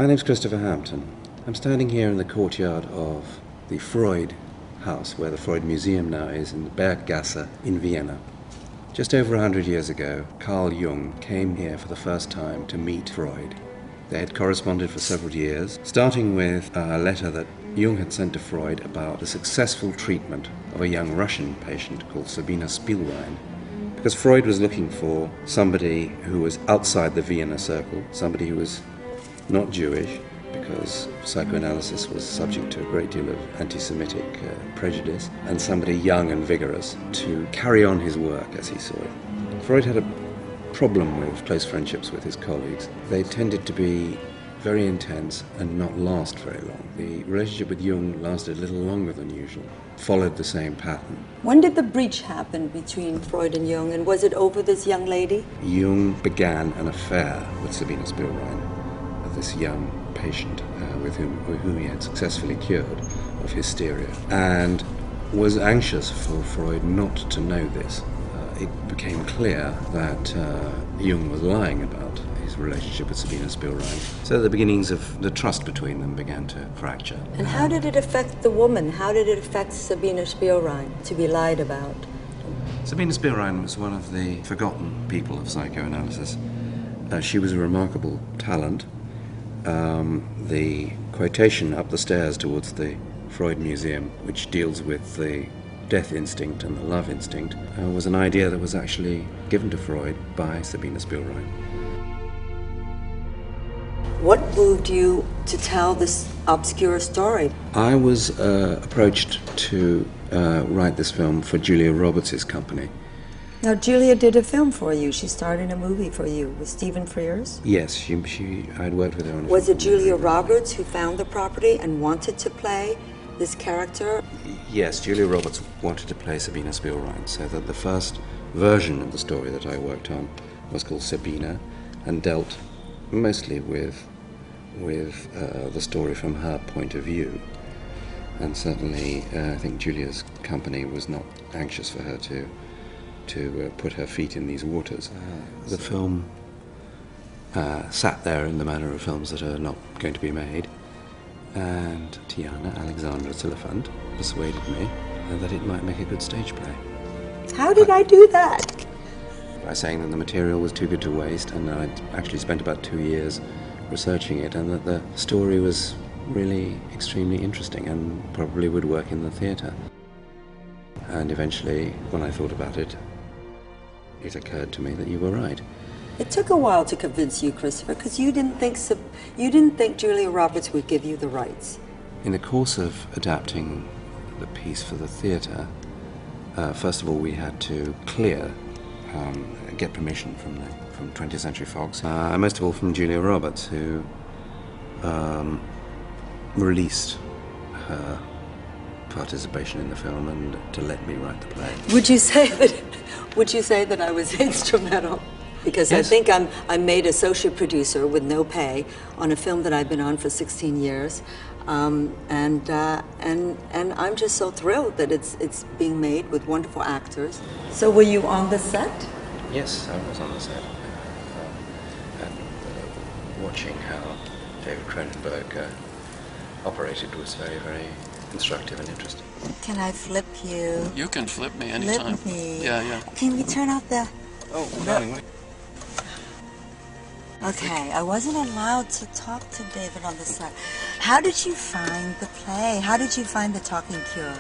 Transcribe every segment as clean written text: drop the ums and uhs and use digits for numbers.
My name's Christopher Hampton. I'm standing here in the courtyard of the Freud house, where the Freud Museum now is, in the Berggasse in Vienna. Just over 100 years ago, Carl Jung came here for the first time to meet Freud. They had corresponded for several years, starting with a letter that Jung had sent to Freud about the successful treatment of a young Russian patient called Sabina Spielrein, because Freud was looking for somebody who was outside the Vienna circle, somebody who was not Jewish, because psychoanalysis was subject to a great deal of anti-Semitic prejudice, and somebody young and vigorous to carry on his work as he saw it. Freud had a problem with close friendships with his colleagues. They tended to be very intense and not last very long. The relationship with Jung lasted a little longer than usual, followed the same pattern. When did the breach happen between Freud and Jung, and was it over this young lady? Jung began an affair with Sabina Spielrein, this young patient with whom he had successfully cured of hysteria, and was anxious for Freud not to know this. It became clear that Jung was lying about his relationship with Sabina Spielrein. So the beginnings of the trust between them began to fracture. And how did it affect the woman? How did it affect Sabina Spielrein to be lied about? Sabina Spielrein was one of the forgotten people of psychoanalysis. She was a remarkable talent. The quotation up the stairs towards the Freud Museum, which deals with the death instinct and the love instinct, was an idea that was actually given to Freud by Sabina Spielrein. What moved you to tell this obscure story? I was approached to write this film for Julia Roberts' company. Now, Julia did a film for you. She starred in a movie for you with Stephen Frears. Yes, I'd worked with her on a Was film. it Julia Roberts who found the property and wanted to play this character? Yes, Julia Roberts wanted to play Sabina Spielrein, so that the first version of the story that I worked on was called Sabina and dealt mostly with the story from her point of view. And certainly I think Julia's company was not anxious for her to put her feet in these waters. The film sat there in the manner of films that are not going to be made, and Tiana Alexandra-Silliphant persuaded me that it might make a good stage play. How did I do that? By saying that the material was too good to waste, and I'd actually spent about 2 years researching it, and that the story was really extremely interesting and probably would work in the theatre. And eventually, when I thought about it, it occurred to me that you were right. It took a while to convince you, Christopher, because you didn't think Julia Roberts would give you the rights. In the course of adapting the piece for the theatre, first of all we had to get permission from 20th Century Fox, and most of all from Julia Roberts, who released her participation in the film and to let me write the play. Would you say that I was instrumental? Because yes. I think I'm made associate producer with no pay on a film that I've been on for 16 years, and I'm just so thrilled that it's being made with wonderful actors. So were you on the set? Yes, I was on the set, and watching how David Cronenburg operated was very, very instructive and interesting. Can I flip you? You can flip me anytime. Flip me. Yeah. Can we turn off the... Oh, darling. Okay, I wasn't allowed to talk to David on the set. How did you find the play? How did you find The Talking Cure?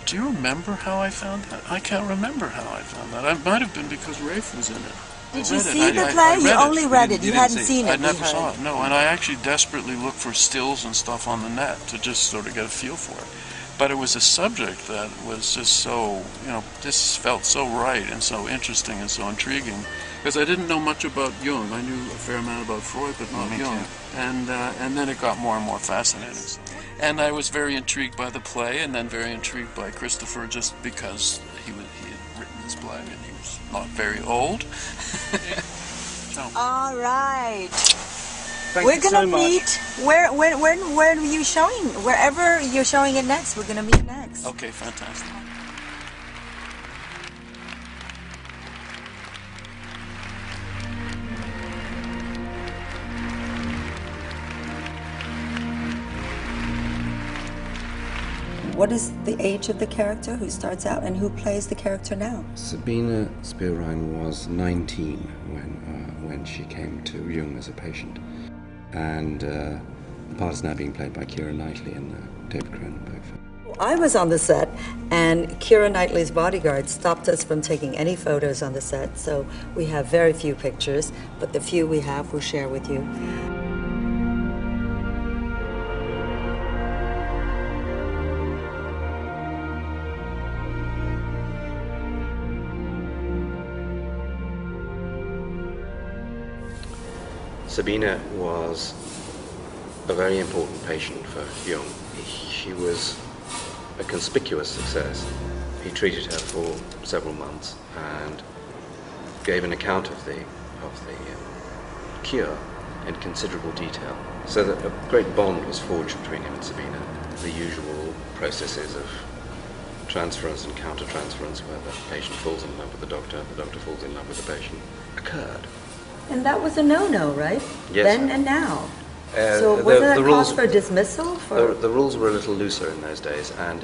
Do you remember how I found that? I can't remember how I found that. It might have been because Rafe was in it. Did you see the play? You only read it. You hadn't seen it. I never saw it, no. And I actually desperately looked for stills and stuff on the net to just sort of get a feel for it. But it was a subject that was just so, this felt so right and so interesting and so intriguing. Because I didn't know much about Jung. I knew a fair amount about Freud, but not Jung. And then it got more and more fascinating. And I was very intrigued by the play, and then very intrigued by Christopher, just because he had written this play, and he was not very old. No. All right. We're gonna meet. Where are you showing? Wherever you're showing it next, we're gonna meet next. Okay, fantastic. What is the age of the character who starts out, and who plays the character now? Sabine Spearrine was 19 when she came to Jung as a patient. And the part is now being played by Keira Knightley in the David Cronenburg film. I was on the set, and Keira Knightley's bodyguard stopped us from taking any photos on the set, so we have very few pictures, but the few we have we'll share with you. Sabine was a very important patient for Jung. She was a conspicuous success. He treated her for several months and gave an account of the cure in considerable detail, so that a great bond was forged between him and Sabine. The usual processes of transference and counter-transference, where the patient falls in love with the doctor falls in love with the patient, occurred. And that was a no-no, right? Yes. Then and now. So was that a cause for dismissal? The rules were a little looser in those days, and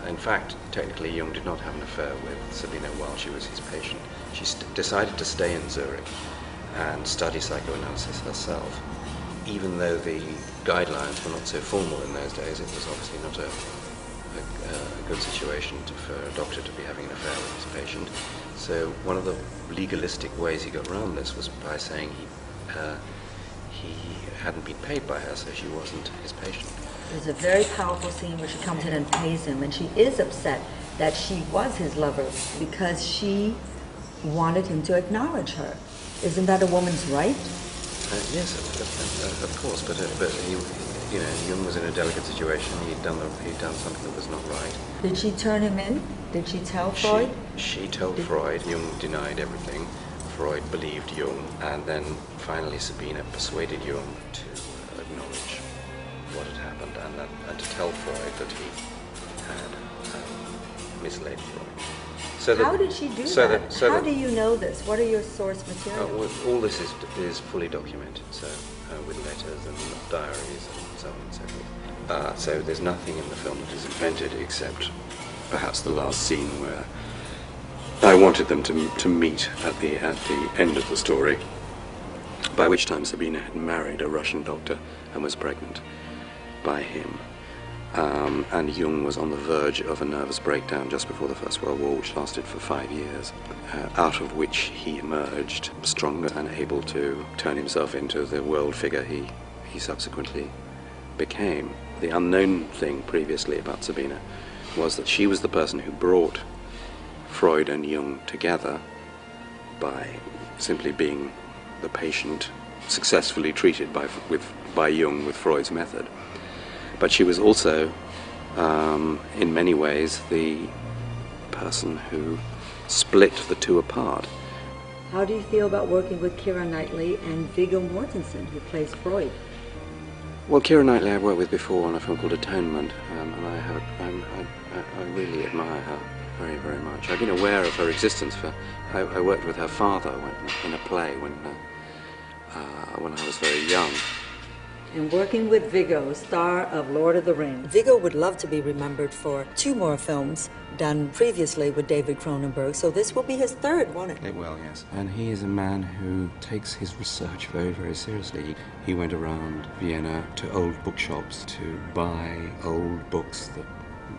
in fact, technically, Jung did not have an affair with Sabine while she was his patient. She decided to stay in Zurich and study psychoanalysis herself. Even though the guidelines were not so formal in those days, it was obviously not a good situation for a doctor to be having an affair with his patient. So one of the legalistic ways he got around this was by saying he hadn't been paid by her, so she wasn't his patient. There's a very powerful scene where she comes in and pays him, and she is upset that she was his lover because she wanted him to acknowledge her. Isn't that a woman's right? Yes, of course, but he, Jung was in a delicate situation. He'd done something that was not right. Did she turn him in? Did she tell Freud? She told Freud. Jung denied everything. Freud believed Jung, and then finally Sabine persuaded Jung to acknowledge what had happened and to tell Freud that he had misled Freud. So how did she do that? How do you know this? What are your source materials? All this is fully documented, so with letters and diaries and so on and so forth. So there's nothing in the film that is invented except perhaps the last scene where I wanted them to meet at the end of the story, by which time Sabine had married a Russian doctor and was pregnant by him. And Jung was on the verge of a nervous breakdown just before the First World War, which lasted for 5 years, out of which he emerged stronger and able to turn himself into the world figure he subsequently became. The unknown thing previously about Sabine was that she was the person who brought Freud and Jung together by simply being the patient successfully treated by Jung with Freud's method. But she was also, in many ways, the person who split the two apart. How do you feel about working with Keira Knightley and Viggo Mortenson, who plays Freud? Well, Keira Knightley I've worked with before on a film called Atonement, and I really admire her very, very much. I've been aware of her existence. I worked with her father in a play when I was very young. And working with Viggo, star of Lord of the Rings. Viggo would love to be remembered for 2 more films done previously with David Cronenburg, so this will be his 3rd, won't it? It will, yes. And he is a man who takes his research very, very seriously. He went around Vienna to old bookshops to buy old books that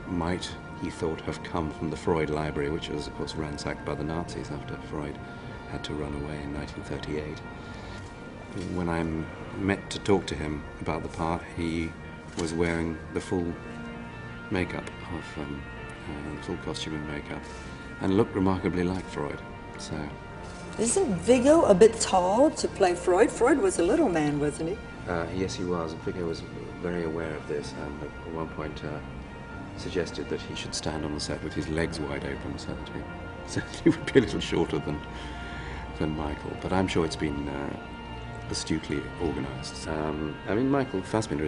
might, he thought, have come from the Freud library, which was, of course, ransacked by the Nazis after Freud had to run away in 1938. When I met to talk to him about the part, he was wearing the full makeup of the full costume and makeup, and looked remarkably like Freud. So, isn't Viggo a bit tall to play Freud? Freud was a little man, wasn't he? Yes, he was. Viggo was very aware of this, and at one point suggested that he should stand on the set with his legs wide open, so that he would be a little shorter than Michael. But I'm sure it's been astutely organised. I mean, Michael Fassbinder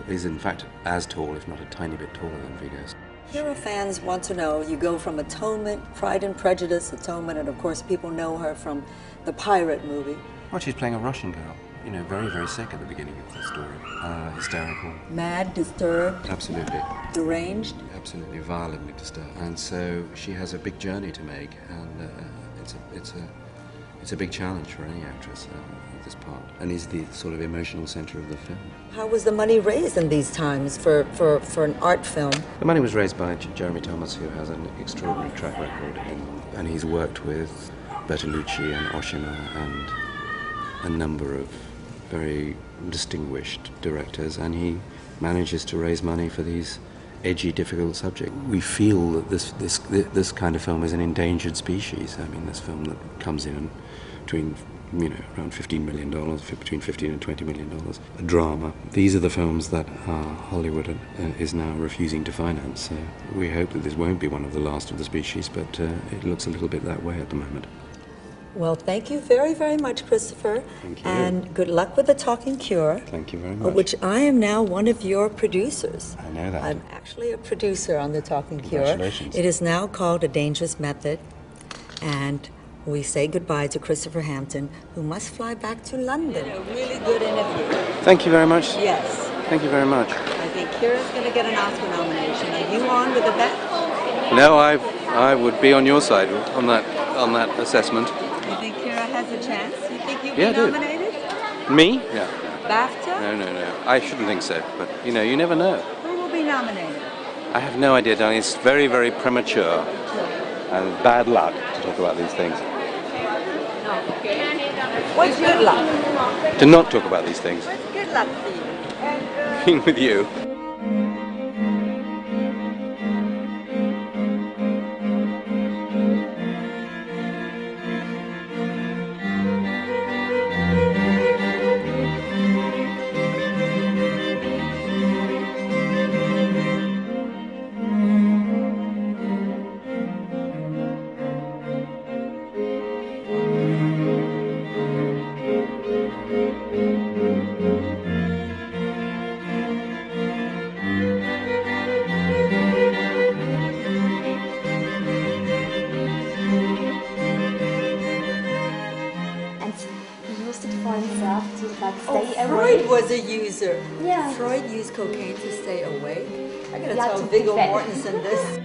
is in fact as tall, if not a tiny bit taller than Viggo's. Hero fans want to know, you go from Atonement, Pride and Prejudice, Atonement, and of course people know her from the pirate movie. Well, she's playing a Russian girl, very, very sick at the beginning of the story. hysterical. Mad, disturbed, Absolutely. deranged. Absolutely violently disturbed. And so she has a big journey to make, and it's a big challenge for any actress at this part, and is the sort of emotional center of the film. How was the money raised in these times for an art film? The money was raised by Jeremy Thomas, who has an extraordinary track record, and he's worked with Bertolucci and Oshima and a number of very distinguished directors, and he manages to raise money for these edgy, difficult subjects. We feel that this kind of film is an endangered species. I mean, this film that comes in between, around $15 million, between $15 and $20 million, a drama. These are the films that Hollywood is now refusing to finance. So we hope that this won't be one of the last of the species, but it looks a little bit that way at the moment. Well, thank you very, very much, Christopher. Thank you. And good luck with The Talking Cure. Thank you very much. Which I am now one of your producers. I know that. I'm actually a producer on The Talking Cure. Congratulations. It is now called A Dangerous Method. And we say goodbye to Christopher Hampton, who must fly back to London. A really good interview. Thank you very much. Yes. Thank you very much. I think Keira's going to get an Oscar nomination. Are you on with a bet? No, I would be on your side on that assessment. You think Keira has a chance? You think you'll Yeah, be I do. nominated? Me? Yeah. BAFTA? No. I shouldn't think so, but you never know. Who will be nominated? I have no idea, darling. It's very, very premature and bad luck to talk about these things. What's good luck? To not talk about these things. What's good luck for you? Being with you. Freud was a user. Yeah. Freud used cocaine to stay awake. I gotta Yeah, tell to Viggo be fed. Mortenson this.